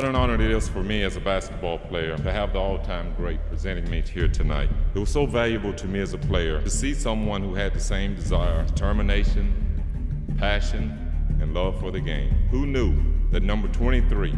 What an honor it is for me as a basketball player to have the all-time great presenting me here tonight. It was so valuable to me as a player to see someone who had the same desire, determination, passion, and love for the game. Who knew that number 23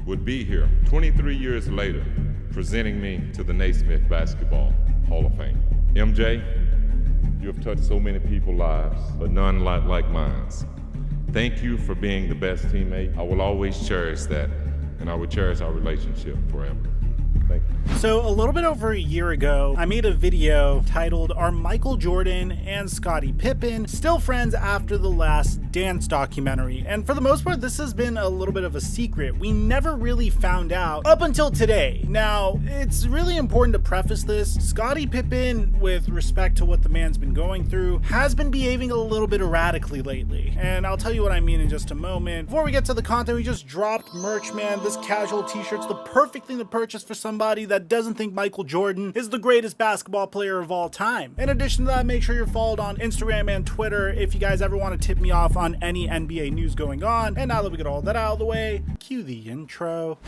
would be here 23 years later presenting me to the Naismith Basketball Hall of Fame. MJ, you have touched so many people's lives, but none like mine. Thank you for being the best teammate. I will always cherish that, and I will cherish our relationship forever. Thank you. So a little bit over a year ago, I made a video titled, "Are Michael Jordan and Scottie Pippen still friends after the Last Dance documentary?" And for the most part, this has been a little bit of a secret. We never really found out up until today. Now, it's really important to preface this. Scottie Pippen, with respect to what the man's been going through, has been behaving a little bit erratically lately. And I'll tell you what I mean in just a moment. Before we get to the content, we just dropped merch, man. This casual t-shirt's the perfect thing to purchase for somebody that doesn't think Michael Jordan is the greatest basketball player of all time. In addition to that, make sure you're followed on Instagram and Twitter if you guys ever want to tip me off on any NBA news going on. And now that we get all that out of the way, cue the intro.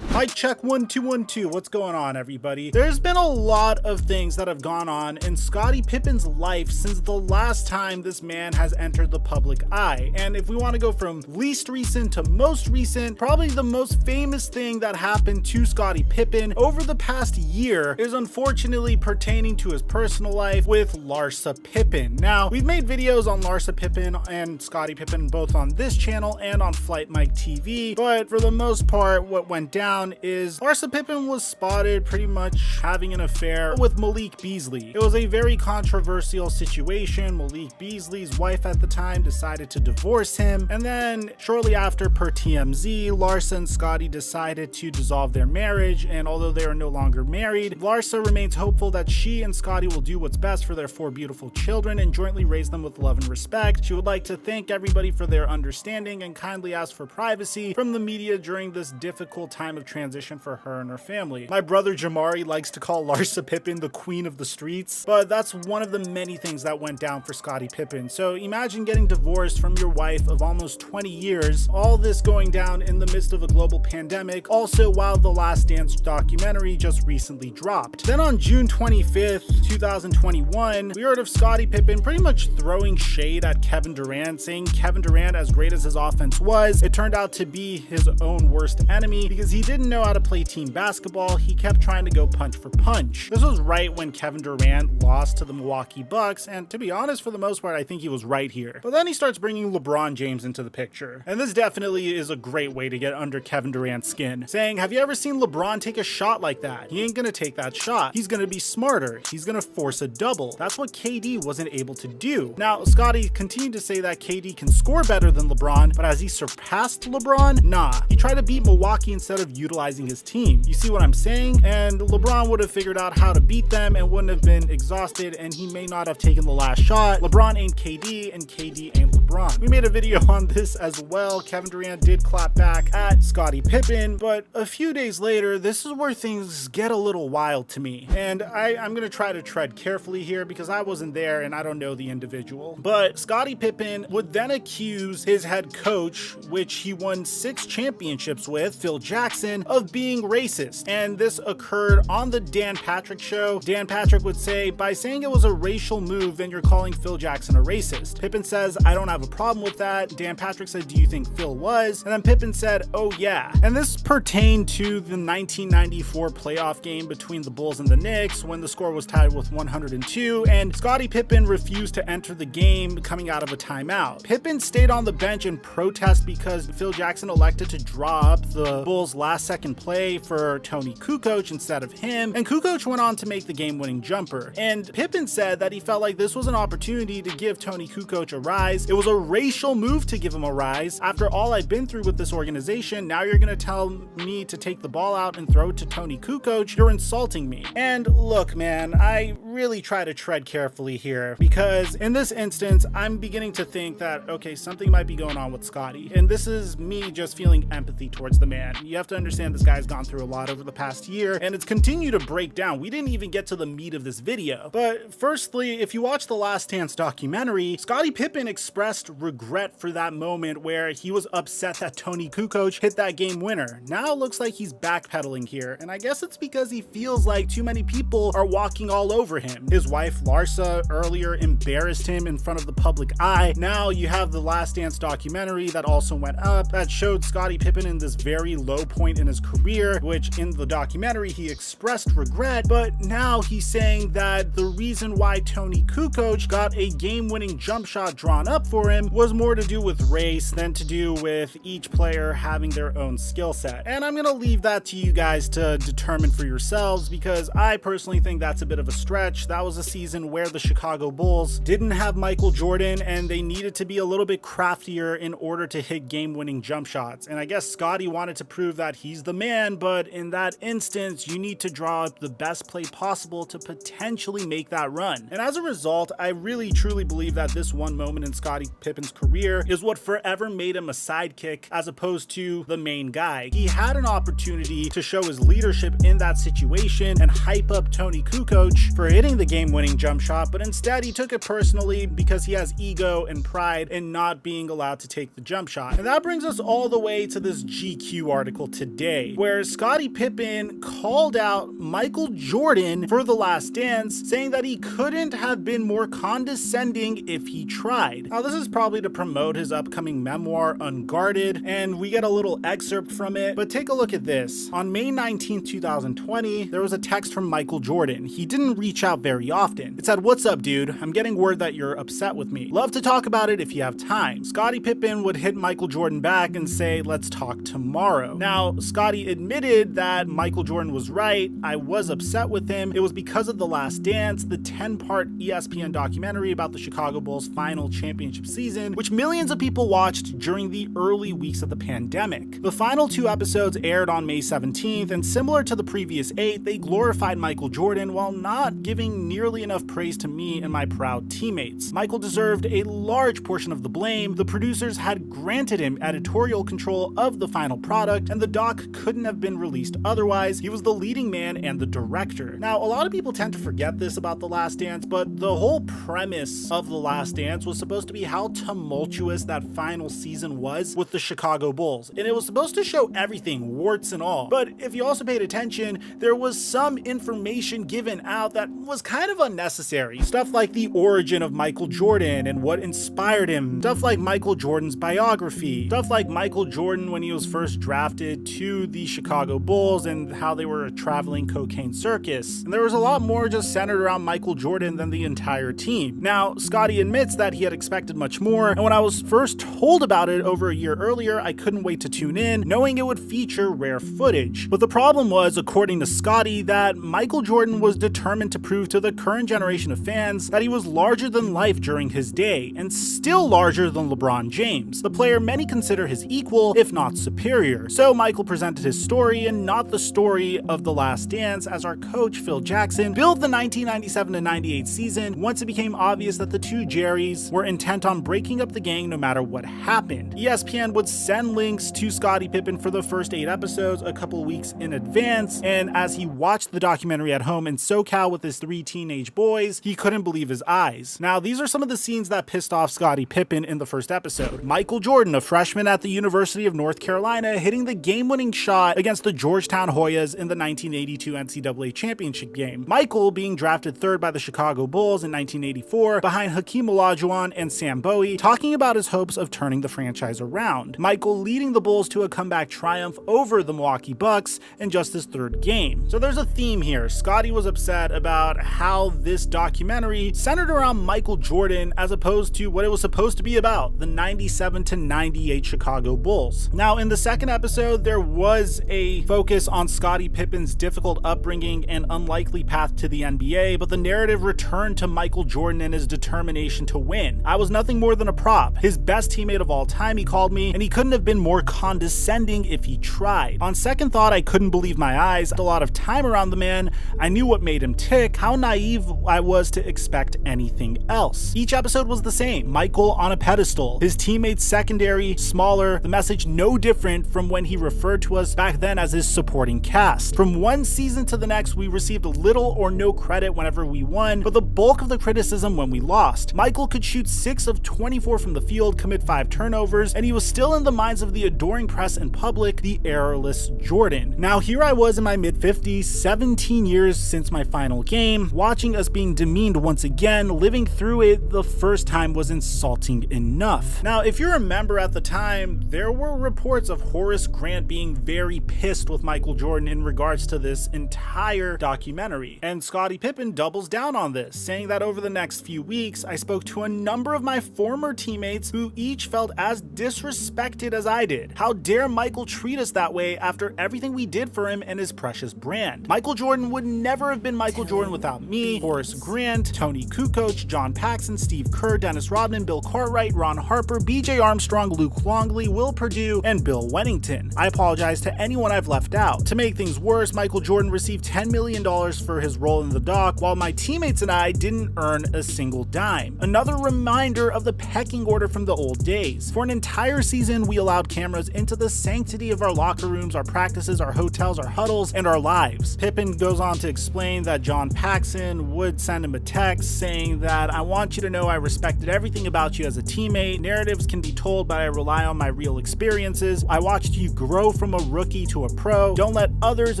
Mic check 1 2 1 2. What's going on, everybody? There's been a lot of things that have gone on in Scottie Pippen's life since the last time this man has entered the public eye. And if we want to go from least recent to most recent, probably the most famous thing that happened to Scottie Pippen over the past year is unfortunately pertaining to his personal life with Larsa Pippen. Now, we've made videos on Larsa Pippen and Scottie Pippen both on this channel and on Flight Mike TV, but for the most part, what went down is Larsa Pippen was spotted pretty much having an affair with Malik Beasley. It was a very controversial situation. Malik Beasley's wife at the time decided to divorce him, and then shortly after, per TMZ, Larsa and Scottie decided to dissolve their marriage, and although they are no longer married, Larsa remains hopeful that she and Scottie will do what's best for their 4 beautiful children and jointly raise them with love and respect. She would like to thank everybody for their understanding and kindly ask for privacy from the media during this difficult time of transition for her and her family. My brother Jamari likes to call Larsa Pippen the queen of the streets, but that's one of the many things that went down for Scottie Pippen. So imagine getting divorced from your wife of almost 20 years, all this going down in the midst of a global pandemic, also while the Last Dance documentary just recently dropped. Then on June 25th, 2021, we heard of Scottie Pippen pretty much throwing shade at Kevin Durant, saying Kevin Durant, as great as his offense was, it turned out to be his own worst enemy because he didn't know how to play team basketball. He kept trying to go punch for punch. This was right when Kevin Durant lost to the Milwaukee Bucks, and to be honest, for the most part, I think he was right here. But then he starts bringing LeBron James into the picture, and this definitely is a great way to get under Kevin Durant's skin, saying, have you ever seen LeBron take a shot like that? He ain't gonna take that shot. He's gonna be smarter. He's gonna force a double. That's what KD wasn't able to do. Now, Scottie continued to say that KD can score better than LeBron, but has he surpassed LeBron? Nah. He tried to beat Milwaukee instead of utilizing his team. You see what I'm saying? And LeBron would have figured out how to beat them and wouldn't have been exhausted, and he may not have taken the last shot. LeBron ain't KD, and KD ain't LeBron. We made a video on this as well. Kevin Durant did clap back at Scottie Pippen, but a few days later, this is where things get a little wild to me. And I'm gonna try to tread carefully here because I wasn't there and I don't know the individual. But Scottie Pippen would then accuse his head coach, which he won 6 championships with, Phil Jackson, of being racist. And this occurred on the Dan Patrick show. Dan Patrick would say, by saying it was a racial move, then you're calling Phil Jackson a racist. Pippen says, I don't have a problem with that. Dan Patrick said, do you think Phil was? And then Pippen said, oh yeah. And this pertained to the 1994 playoff game between the Bulls and the Knicks when the score was tied with 102, and Scottie Pippen refused to enter the game coming out of a timeout. Pippen stayed on the bench in protest because Phil Jackson elected to draw up the Bulls' last second play for Tony Kukoc instead of him, and Kukoc went on to make the game-winning jumper. And Pippen said that he felt like this was an opportunity to give Tony Kukoc a rise. It was was a racial move to give him a rise. After all I've been through with this organization, now you're gonna tell me to take the ball out and throw it to Tony Kukoc? You're insulting me. And look, man, I really try to tread carefully here, because in this instance, I'm beginning to think that, okay, something might be going on with Scottie. And this is me just feeling empathy towards the man. You have to understand this guy's gone through a lot over the past year, and it's continued to break down. We didn't even get to the meat of this video. But firstly, if you watch the Last Dance documentary, Scottie Pippen expressed regret for that moment where he was upset that Tony Kukoc hit that game winner. Now it looks like he's backpedaling here, and I guess it's because he feels like too many people are walking all over him. His wife Larsa earlier embarrassed him in front of the public eye. Now you have the Last Dance documentary that also went up that showed Scottie Pippen in this very low point in his career, which in the documentary he expressed regret, but now he's saying that the reason why Tony Kukoc got a game-winning jump shot drawn up for him was more to do with race than to do with each player having their own skill set. And I'm gonna leave that to you guys to determine for yourselves, because I personally think that's a bit of a stretch. That was a season where the Chicago Bulls didn't have Michael Jordan, and they needed to be a little bit craftier in order to hit game-winning jump shots. And I guess Scottie wanted to prove that he's the man, but in that instance, you need to draw up the best play possible to potentially make that run. And as a result, I really truly believe that this one moment in Scottie Pippen's career is what forever made him a sidekick as opposed to the main guy. He had an opportunity to show his leadership in that situation and hype up Tony Kukoc for hitting the game-winning jump shot, but instead he took it personally because he has ego and pride in not being allowed to take the jump shot. And that brings us all the way to this GQ article today, where Scottie Pippen called out Michael Jordan for The Last Dance, saying that he couldn't have been more condescending if he tried. Now, this is probably to promote his upcoming memoir, Unguarded, and we get a little excerpt from it, but take a look at this. On May 19, 2020, there was a text from Michael Jordan. He didn't reach out very often. It said, "What's up, dude? I'm getting word that you're upset with me. Love to talk about it if you have time." Scottie Pippen would hit Michael Jordan back and say, "Let's talk tomorrow." Now, Scottie admitted that Michael Jordan was right. I was upset with him. It was because of The Last Dance, the 10-part ESPN documentary about the Chicago Bulls' final championship season, which millions of people watched during the early weeks of the pandemic. The final 2 episodes aired on May 17th, and similar to the previous 8, they glorified Michael Jordan while not giving nearly enough praise to me and my proud teammates. Michael deserved a large portion of the blame. The producers had granted him editorial control of the final product, and the doc couldn't have been released otherwise. He was the leading man and the director. Now, a lot of people tend to forget this about The Last Dance, but the whole premise of The Last Dance was supposed to be how tumultuous that final season was with the Chicago Bulls, and it was supposed to show everything, warts and all. But if you also paid attention, there was some information given out that was kind of unnecessary. Stuff like the origin of Michael Jordan and what inspired him. Stuff like Michael Jordan's biography. Stuff like Michael Jordan when he was first drafted to the Chicago Bulls and how they were a traveling cocaine circus. And there was a lot more just centered around Michael Jordan than the entire team. Now, Scottie admits that he had expected much more, and when I was first told about it over a year earlier, I couldn't wait to tune in, knowing it would feature rare footage. But the problem was, according to Scottie, that Michael Jordan was determined to prove to the current generation of fans that he was larger than life during his day, and still larger than LeBron James, the player many consider his equal, if not superior. So Michael presented his story and not the story of The Last Dance as our coach, Phil Jackson, built the 1997-98 season once it became obvious that the two Jerrys were intent on breaking up the gang no matter what happened. ESPN would send links to Scottie Pippen for the first 8 episodes a couple weeks in advance, and as he watched the documentary at home in SoCal with his 3 teenage boys, he couldn't believe his eyes. Now, these are some of the scenes that pissed off Scottie Pippen in the first episode. Michael Jordan, a freshman at the University of North Carolina, hitting the game-winning shot against the Georgetown Hoyas in the 1982 NCAA championship game. Michael being drafted 3rd by the Chicago Bulls in 1984 behind Hakeem Olajuwon and Sam Bowie, talking about his hopes of turning the franchise around. Michael leading the Bulls to a comeback triumph over the Milwaukee Bucks in just his 3rd game. So there's a theme here. Scottie was upset about how this documentary centered around Michael Jordan as opposed to what it was supposed to be about, the 97-98 Chicago Bulls. Now, in the 2nd episode, there was a focus on Scottie Pippen's difficult upbringing and unlikely path to the NBA, but the narrative returned to Michael Jordan and his determination to win. I was nothing nothing more than a prop. His best teammate of all time, he called me, and he couldn't have been more condescending if he tried. On second thought, I couldn't believe my eyes. A lot of time around the man, I knew what made him tick, how naive I was to expect anything else. Each episode was the same. Michael on a pedestal, his teammates secondary, smaller, the message no different from when he referred to us back then as his supporting cast. From one season to the next, we received little or no credit whenever we won, but the bulk of the criticism when we lost. Michael could shoot 6 of 24 from the field, commit 5 turnovers, and he was still in the minds of the adoring press and public, the errorless Jordan. Now here I was in my mid-50s, 17 years since my final game, watching us being demeaned once again. Living through it the first time was insulting enough. Now, if you remember at the time, there were reports of Horace Grant being very pissed with Michael Jordan in regards to this entire documentary. And Scottie Pippen doubles down on this, saying that over the next few weeks, I spoke to a number of my former teammates who each felt as disrespected as I did. How dare Michael treat us that way after everything we did for him and his precious brand? Michael Jordan would never have been Michael Jordan without me, Horace Grant, Tony Kukoc, John Paxson, Steve Kerr, Dennis Rodman, Bill Cartwright, Ron Harper, BJ Armstrong, Luke Longley, Will Perdue, and Bill Wennington. I apologize to anyone I've left out. To make things worse, Michael Jordan received $10 million for his role in the doc, while my teammates and I didn't earn a single dime. Another reminder of the pecking order from the old days. For an entire season, we allowed cameras into the sanctity of our locker rooms, our practices, our hotels, our huddles, and our lives. Pippen goes on to explain that John Paxson would send him a text saying that, "I want you to know I respected everything about you as a teammate. Narratives can be told, but I rely on my real experiences. I watched you grow from a rookie to a pro. Don't let others,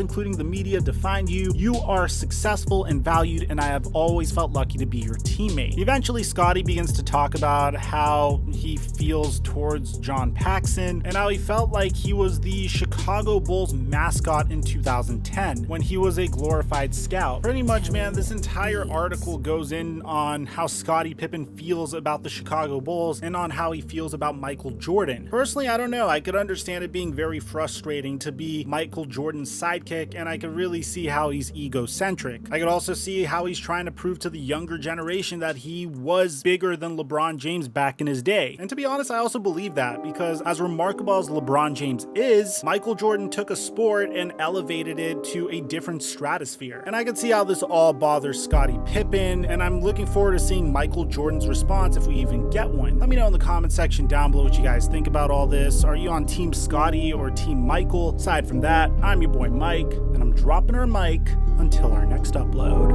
including the media, define you. You are successful and valued, and I have always felt lucky to be your teammate." Eventually, Scottie begins to talk about how he feels towards John Paxson and how he felt like he was the Chicago Bulls mascot in 2010 when he was a glorified scout. Pretty much, man, this entire article goes in on how Scottie Pippen feels about the Chicago Bulls and on how he feels about Michael Jordan. Personally, I don't know. I could understand it being very frustrating to be Michael Jordan's sidekick, and I could really see how he's egocentric. I could also see how he's trying to prove to the younger generation that he was bigger than LeBron James back in his day. And to be honest, I also believe that, because as remarkable as LeBron James is, Michael Jordan took a sport and elevated it to a different stratosphere. And I can see how this all bothers Scottie Pippen, and I'm looking forward to seeing Michael Jordan's response if we even get one. Let me know in the comment section down below what you guys think about all this. Are you on Team Scottie or Team Michael? Aside from that, I'm your boy Mike, and I'm dropping our mic until our next upload.